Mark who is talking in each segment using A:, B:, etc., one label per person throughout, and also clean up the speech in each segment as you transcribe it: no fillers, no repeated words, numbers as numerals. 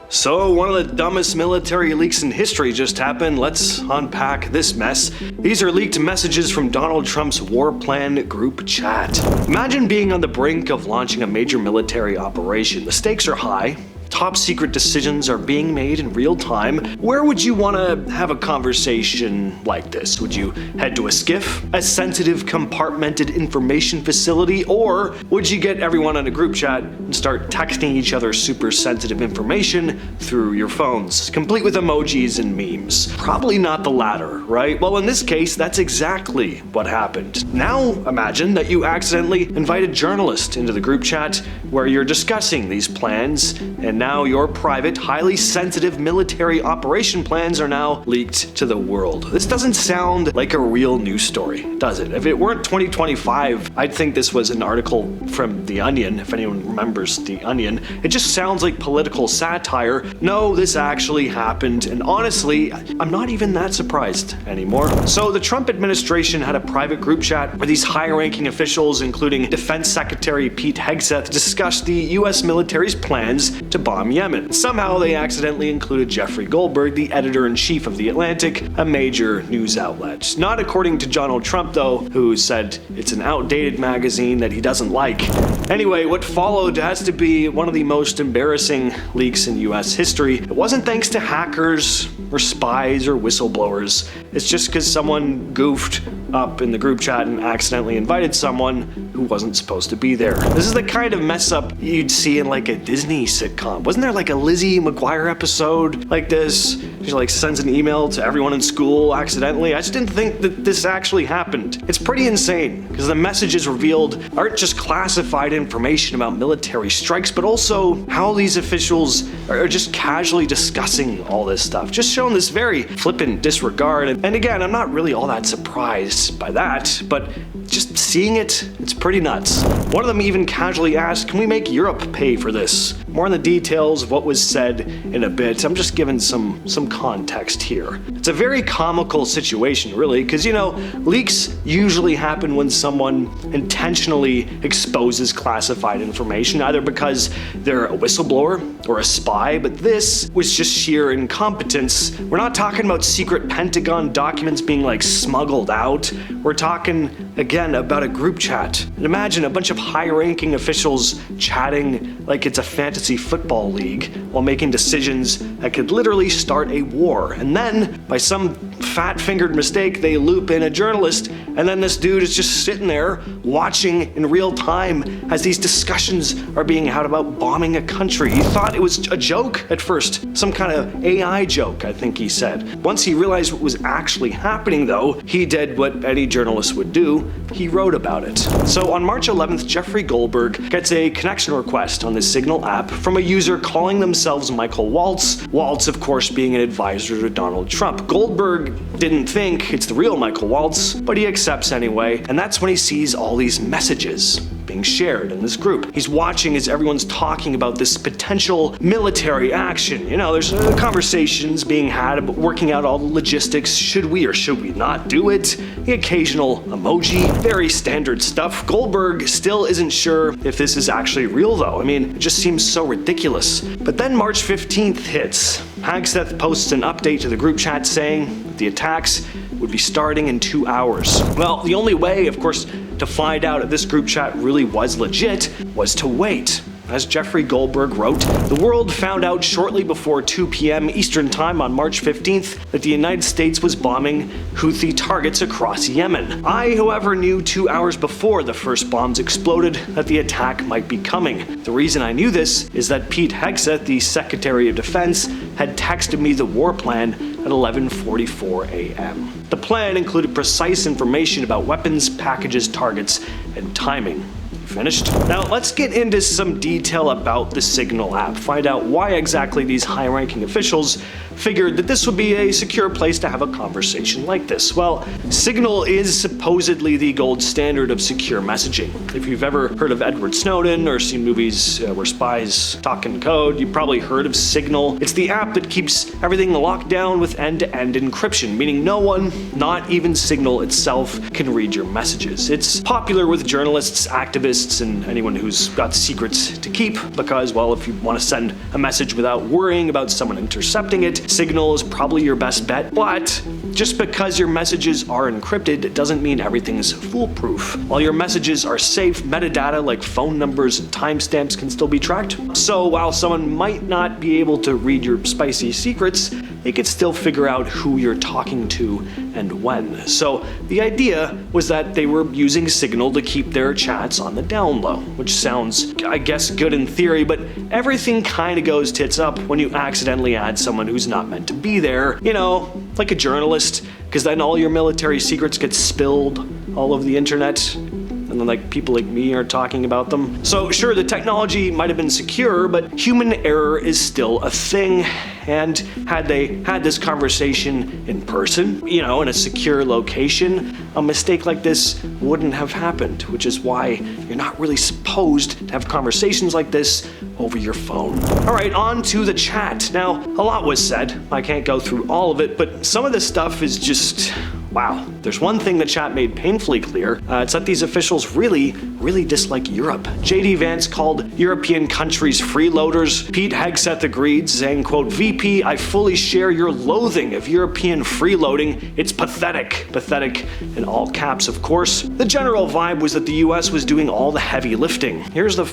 A: So, one of the dumbest military leaks in history just happened. Let's unpack this mess. These are leaked messages from Donald Trump's war plan group chat. Imagine being on the brink of launching a major military operation. The stakes are high. Top secret decisions are being made in real time. Where would you want to have a conversation like this? Would you head to a SCIF, a sensitive compartmented information facility, or would you get everyone on a group chat and start texting each other super sensitive information through your phones, complete with emojis and memes? Probably not the latter, right? Well, in this case, that's exactly what happened. Now, imagine that you accidentally invite a journalist into the group chat where you're discussing these plans, and now your private, highly sensitive military operation plans are now leaked to the world. This doesn't sound like a real news story, does it? If it weren't 2025, I'd think this was an article from The Onion, if anyone remembers The Onion. It just sounds like political satire. No, this actually happened, and honestly, I'm not even that surprised anymore. So the Trump administration had a private group chat where these high-ranking officials, including Defense Secretary Pete Hegseth, discussed the US military's plans to bomb Yemen. Somehow they accidentally included Jeffrey Goldberg, the editor-in-chief of The Atlantic, a major news outlet. Not according to Donald Trump, though, who said it's an outdated magazine that he doesn't like. Anyway, what followed has to be one of the most embarrassing leaks in US history. It wasn't thanks to hackers or spies or whistleblowers. It's just because someone goofed up in the group chat and accidentally invited someone who wasn't supposed to be there. This is the kind of mess up you'd see in like a Disney sitcom. Wasn't there like a Lizzie McGuire episode like this? She like sends an email to everyone in school accidentally. I just didn't think that this actually happened. It's pretty insane because the messages revealed aren't just classified information about military strikes, but also how these officials are just casually discussing all this stuff. Just showing this very flippant disregard. And again, I'm not really all that surprised by that, but just seeing it, it's pretty nuts. One of them even casually asked, can we make Europe pay for this? More on the details of what was said in a bit. I'm just giving some context here. It's a very comical situation, really, because, you know, leaks usually happen when someone intentionally exposes classified information, either because they're a whistleblower or a spy, but this was just sheer incompetence. We're not talking about secret Pentagon documents being like smuggled out. We're talking, again, about a group chat. And imagine a bunch of high-ranking officials chatting like it's a fantasy football league while making decisions that could literally start a war. And then, by some fat-fingered mistake, they loop in a journalist, and then this dude is just sitting there watching in real time as these discussions are being had about bombing a country. He thought it was a joke at first, some kind of AI joke, I think he said. Once he realized what was actually happening, though, he did what any journalist would do. He wrote about it. So on March 11th, Jeffrey Goldberg gets a connection request on the Signal app from a user calling themselves Michael Waltz. Waltz, of course, being an advisor to Donald Trump. Goldberg didn't think it's the real Michael Waltz, but he accepts anyway, and that's when he sees all these messages being shared in this group. He's watching as everyone's talking about this potential military action. You know, there's conversations being had about working out all the logistics. Should we or should we not do it? The occasional emoji, very standard stuff. Goldberg still isn't sure if this is actually real, though. I mean, it just seems so ridiculous. But then March 15th hits. Hegseth posts an update to the group chat saying that the attacks would be starting in 2 hours. Well, the only way, of course, to find out if this group chat really was legit was to wait. As Jeffrey Goldberg wrote, the world found out shortly before 2 p.m. Eastern Time on March 15th that the United States was bombing Houthi targets across Yemen. I, however, knew 2 hours before the first bombs exploded that the attack might be coming. The reason I knew this is that Pete Hegseth, the Secretary of Defense, had texted me the war plan at 11:44 a.m. The plan included precise information about weapons, packages, targets, and timing. Finished? Now let's get into some detail about the Signal app. Find out why exactly these high-ranking officials figured that this would be a secure place to have a conversation like this. Well, Signal is supposedly the gold standard of secure messaging. If you've ever heard of Edward Snowden or seen movies where spies talk in code, you've probably heard of Signal. It's the app that keeps everything locked down with end-to-end encryption, meaning no one, not even Signal itself, can read your messages. It's popular with journalists, activists, scientists and anyone who's got secrets to keep, because, well, if you want to send a message without worrying about someone intercepting it, Signal is probably your best bet. But just because your messages are encrypted doesn't mean everything's foolproof. While your messages are safe, metadata like phone numbers and timestamps can still be tracked. So while someone might not be able to read your spicy secrets, they could still figure out who you're talking to and when. So the idea was that they were using Signal to keep their chats on the down low, which sounds, I guess, good in theory, but everything kind of goes tits up when you accidentally add someone who's not meant to be there, you know, like a journalist, because then all your military secrets get spilled all over the internet. And then like people like me are talking about them. So sure, the technology might have been secure, but human error is still a thing. And had they had this conversation in person, you know, in a secure location, a mistake like this wouldn't have happened, which is why you're not really supposed to have conversations like this over your phone. All right, on to the chat. Now, a lot was said. I can't go through all of it, but some of this stuff is just, wow. There's one thing the chat made painfully clear. It's that these officials really dislike Europe. JD Vance called European countries freeloaders. Pete Hegseth agreed, saying, quote, VP, I fully share your loathing of European freeloading. It's pathetic. Pathetic in all caps, of course. The general vibe was that the US was doing all the heavy lifting. Here's the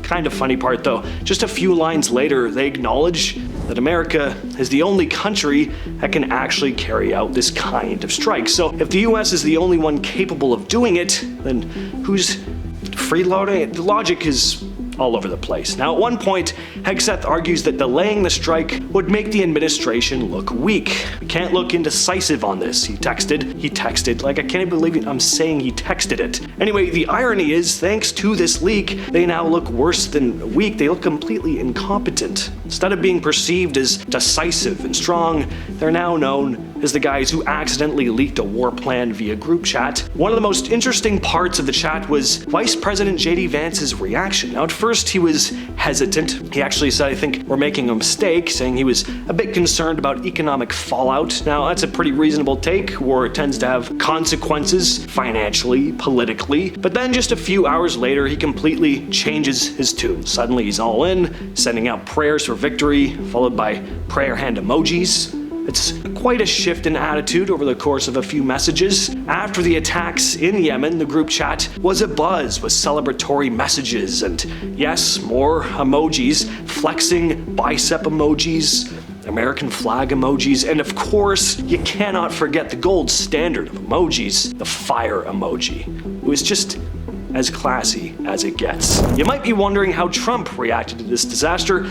A: kind of funny part though. Just a few lines later, they acknowledge that America is the only country that can actually carry out this kind of strike. So if the US is the only one capable of doing it, then who's freeloading? The logic is all over the place. Now, at one point, Hegseth argues that delaying the strike would make the administration look weak. We can't look indecisive on this, he texted, like I can't believe I'm saying he texted it. Anyway, the irony is, thanks to this leak, they now look worse than weak. They look completely incompetent. Instead of being perceived as decisive and strong, they're now known as the guys who accidentally leaked a war plan via group chat. One of the most interesting parts of the chat was Vice President JD Vance's reaction. Now, at first he was hesitant. He actually said, I think we're making a mistake, saying he was a bit concerned about economic fallout. Now, that's a pretty reasonable take. War tends to have consequences financially, politically. But then just a few hours later, he completely changes his tune. Suddenly he's all in, sending out prayers for victory, followed by prayer hand emojis. It's quite a shift in attitude over the course of a few messages. After the attacks in Yemen, the group chat was abuzz with celebratory messages and, yes, more emojis, flexing bicep emojis, American flag emojis, and of course, you cannot forget the gold standard of emojis, the fire emoji. It was just as classy as it gets. You might be wondering how Trump reacted to this disaster.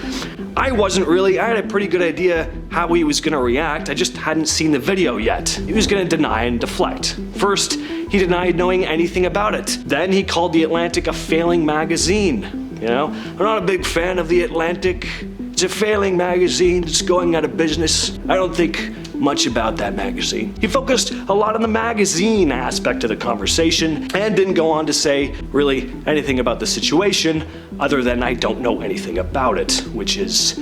A: I wasn't really. I had a pretty good idea how he was gonna react. I just hadn't seen the video yet. He was gonna deny and deflect. First, he denied knowing anything about it. Then he called The Atlantic a failing magazine. You know, I'm not a big fan of The Atlantic. It's a failing magazine. It's going out of business. I don't think much about that magazine. He focused a lot on the magazine aspect of the conversation and didn't go on to say really anything about the situation other than I don't know anything about it, which is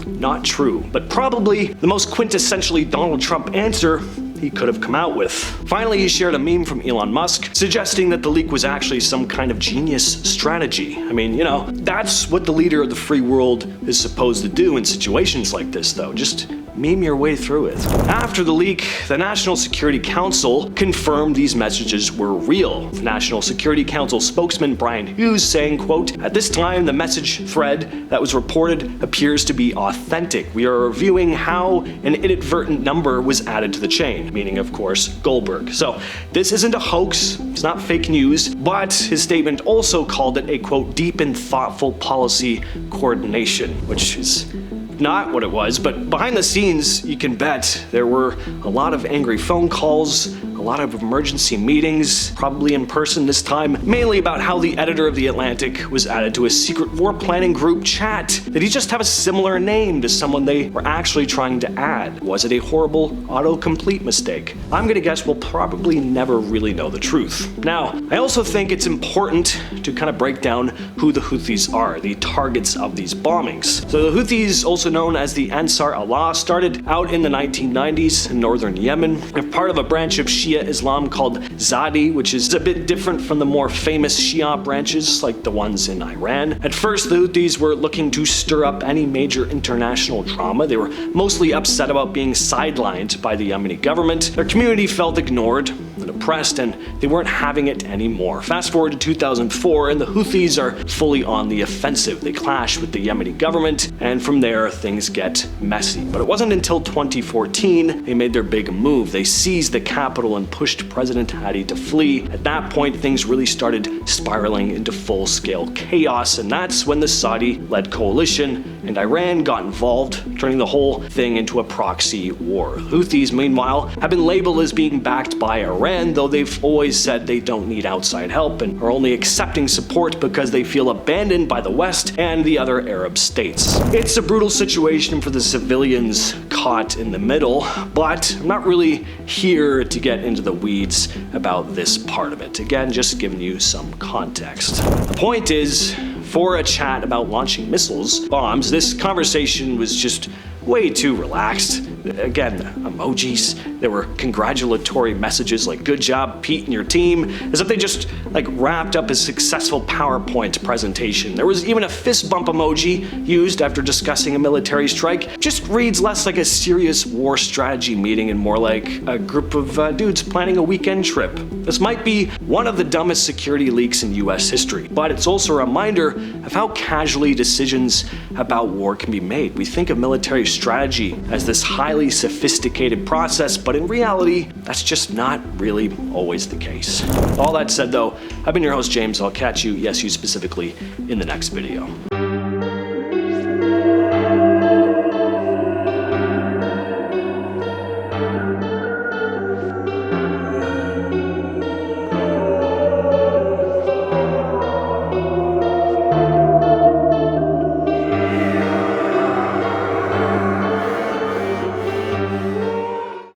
A: not true, but probably the most quintessentially Donald Trump answer he could have come out with. Finally, he shared a meme from Elon Musk suggesting that the leak was actually some kind of genius strategy. I mean, you know, that's what the leader of the free world is supposed to do in situations like this, though. Just meme your way through it. After the leak, the National Security Council confirmed these messages were real. The National Security Council spokesman Brian Hughes saying, quote, at this time, the message thread that was reported appears to be authentic. We are reviewing how an inadvertent number was added to the chain, meaning, of course, Goldberg. So this isn't a hoax, it's not fake news, but his statement also called it a, quote, deep and thoughtful policy coordination, which is not what it was, but behind the scenes, you can bet there were a lot of angry phone calls, a lot of emergency meetings, probably in person this time, mainly about how the editor of The Atlantic was added to a secret war planning group chat. Did he just have a similar name to someone they were actually trying to add? Was it a horrible autocomplete mistake? I'm gonna guess we'll probably never really know the truth. Now, I also think it's important to kind of break down who the Houthis are, the targets of these bombings. So the Houthis, also known as the Ansar Allah, started out in the 1990s in northern Yemen. They're part of a branch of Shia Shia Islam called Zadi, which is a bit different from the more famous Shia branches like the ones in Iran. At first, the Houthis were looking to stir up any major international drama. They were mostly upset about being sidelined by the Yemeni government. Their community felt ignored and oppressed, and they weren't having it anymore. Fast forward to 2004, and the Houthis are fully on the offensive. They clash with the Yemeni government, and from there, things get messy. But it wasn't until 2014 they made their big move. They seized the capital and pushed President Hadi to flee. At that point, things really started spiraling into full-scale chaos, and that's when the Saudi-led coalition and Iran got involved, turning the whole thing into a proxy war. Houthis, meanwhile, have been labeled as being backed by Iran, though they've always said they don't need outside help and are only accepting support because they feel abandoned by the West and the other Arab states. It's a brutal situation for the civilians caught in the middle, but I'm not really here to get into the weeds about this part of it. Again, just giving you some context. The point is, for a chat about launching missiles, bombs, this conversation was just way too relaxed. Again, emojis, there were congratulatory messages like "good job, Pete and your team," as if they just wrapped up a successful PowerPoint presentation. There was even a fist bump emoji used after discussing a military strike. Just reads less like a serious war strategy meeting and more like a group of dudes planning a weekend trip. This might be one of the dumbest security leaks in US history, but it's also a reminder of how casually decisions about war can be made. We think of military strategy as this highly sophisticated process, but in reality, that's just not really always the case. All that said though, I've been your host James. I'll catch you, yes you specifically, in the next video.